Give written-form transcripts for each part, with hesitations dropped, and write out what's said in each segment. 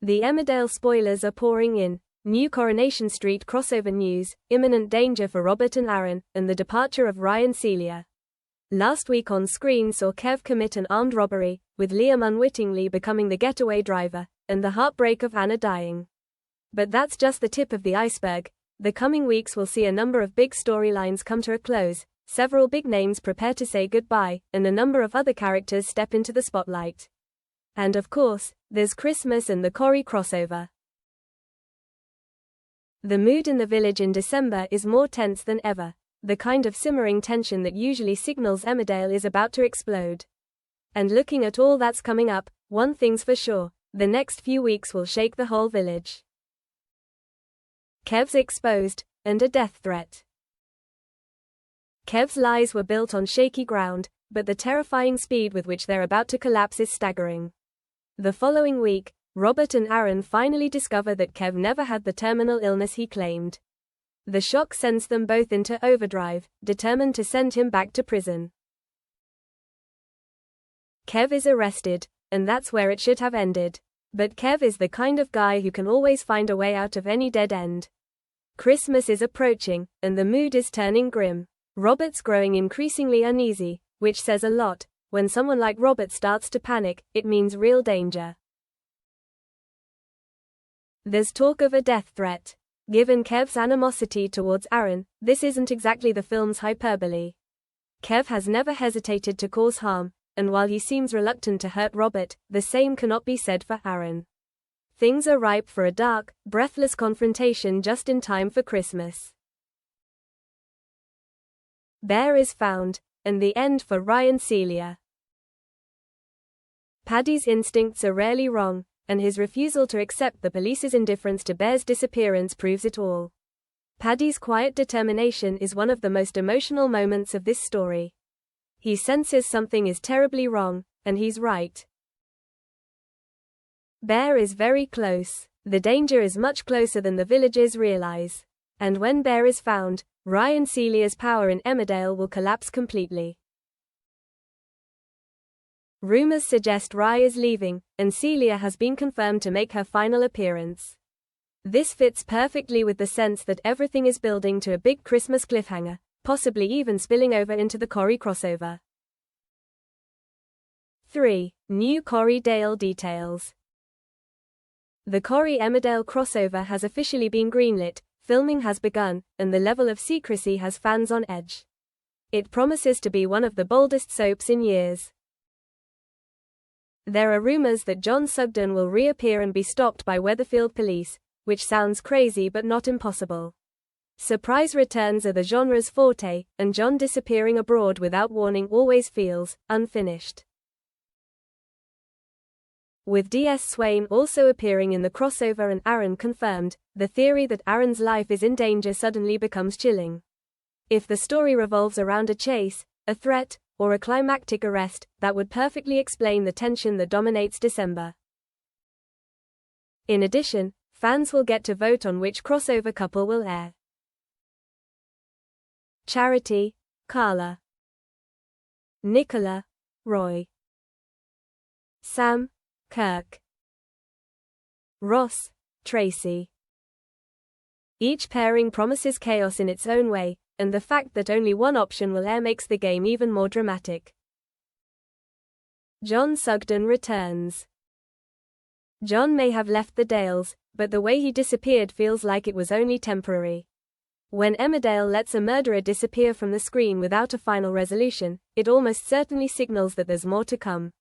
The Emmerdale spoilers are pouring in. New Coronation Street crossover news, imminent danger for Robert and Aaron, and the departure of Ryan Celia. Last week on screen saw Kev commit an armed robbery, with Liam unwittingly becoming the getaway driver, and the heartbreak of Anna dying. But that's just the tip of the iceberg. The coming weeks will see a number of big storylines come to a close, several big names prepare to say goodbye, and a number of other characters step into the spotlight. And of course, there's Christmas and the Corrie crossover. The mood in the village in December is more tense than ever. The kind of simmering tension that usually signals Emmerdale is about to explode. And looking at all that's coming up, one thing's for sure, the next few weeks will shake the whole village. Kev's exposed, and a death threat. Kev's lies were built on shaky ground, but the terrifying speed with which they're about to collapse is staggering. The following week, Robert and Aaron finally discover that Kev never had the terminal illness he claimed. The shock sends them both into overdrive, determined to send him back to prison. Kev is arrested, and that's where it should have ended. But Kev is the kind of guy who can always find a way out of any dead end. Christmas is approaching, and the mood is turning grim. Robert's growing increasingly uneasy, which says a lot. When someone like Robert starts to panic, it means real danger. There's talk of a death threat. Given Kev's animosity towards Aaron, this isn't exactly the film's hyperbole. Kev has never hesitated to cause harm, and while he seems reluctant to hurt Robert, the same cannot be said for Aaron. Things are ripe for a dark, breathless confrontation just in time for Christmas. Bear is found, and the end for Ryan Celia. Paddy's instincts are rarely wrong, and his refusal to accept the police's indifference to Bear's disappearance proves it all. Paddy's quiet determination is one of the most emotional moments of this story. He senses something is terribly wrong, and he's right. Bear is very close. The danger is much closer than the villagers realize. And when Bear is found, Ryan Celia's power in Emmerdale will collapse completely. Rumors suggest Rye is leaving, and Celia has been confirmed to make her final appearance. This fits perfectly with the sense that everything is building to a big Christmas cliffhanger, possibly even spilling over into the Corrie crossover. 3. New Corrie Dale details. The Corrie Emmerdale crossover has officially been greenlit, filming has begun, and the level of secrecy has fans on edge. It promises to be one of the boldest soaps in years. There are rumors that John Sugden will reappear and be stopped by Weatherfield police, which sounds crazy but not impossible. Surprise returns are the genre's forte, and John disappearing abroad without warning always feels unfinished. With DS Swain also appearing in the crossover and Aaron confirmed, the theory that Aaron's life is in danger suddenly becomes chilling. If the story revolves around a chase, a threat, or a climactic arrest, that would perfectly explain the tension that dominates December. In addition, fans will get to vote on which crossover couple will air. Charity, Carla. Nicola, Roy. Sam, Kirk. Ross, Tracy. Each pairing promises chaos in its own way, and the fact that only one option will air makes the game even more dramatic. John Sugden returns. John may have left the Dales, but the way he disappeared feels like it was only temporary. When Emmerdale lets a murderer disappear from the screen without a final resolution, it almost certainly signals that there's more to come.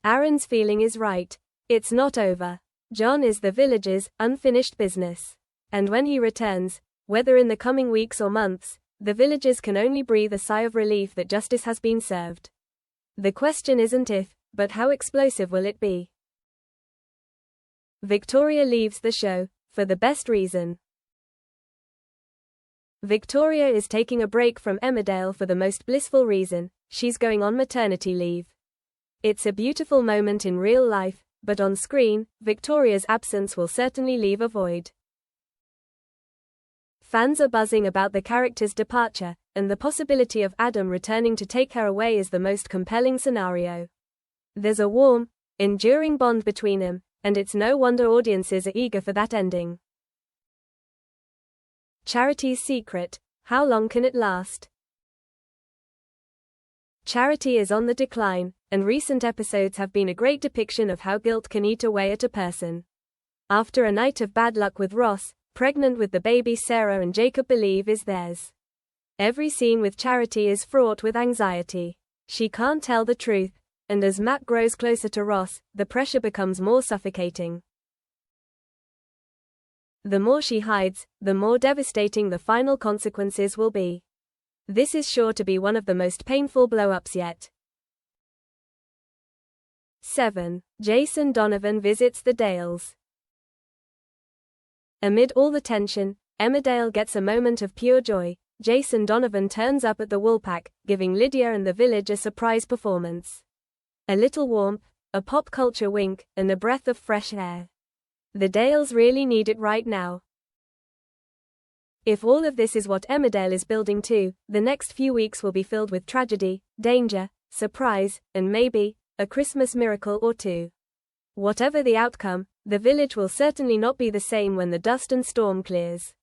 Aaron's feeling is right. It's not over. John is the village's unfinished business. And when he returns, whether in the coming weeks or months, the villagers can only breathe a sigh of relief that justice has been served. The question isn't if, but how explosive will it be? Victoria leaves the show, for the best reason. Victoria is taking a break from Emmerdale for the most blissful reason: she's going on maternity leave. It's a beautiful moment in real life, but on screen, Victoria's absence will certainly leave a void. Fans are buzzing about the character's departure, and the possibility of Adam returning to take her away is the most compelling scenario. There's a warm, enduring bond between them, and it's no wonder audiences are eager for that ending. Charity's secret. How long can it last? Charity is on the decline, and recent episodes have been a great depiction of how guilt can eat away at a person. After a night of bad luck with Ross, pregnant with the baby Sarah and Jacob believe is theirs. Every scene with Charity is fraught with anxiety. She can't tell the truth, and as Matt grows closer to Ross, the pressure becomes more suffocating. The more she hides, the more devastating the final consequences will be. This is sure to be one of the most painful blow-ups yet. 7. Jason Donovan visits the Dales. Amid all the tension, Emmerdale gets a moment of pure joy. Jason Donovan turns up at the Woolpack, giving Lydia and the village a surprise performance. A little warmth, a pop culture wink, and a breath of fresh air. The Dales really need it right now. If all of this is what Emmerdale is building to, the next few weeks will be filled with tragedy, danger, surprise, and maybe a Christmas miracle or two. Whatever the outcome, the village will certainly not be the same when the dust and storm clears.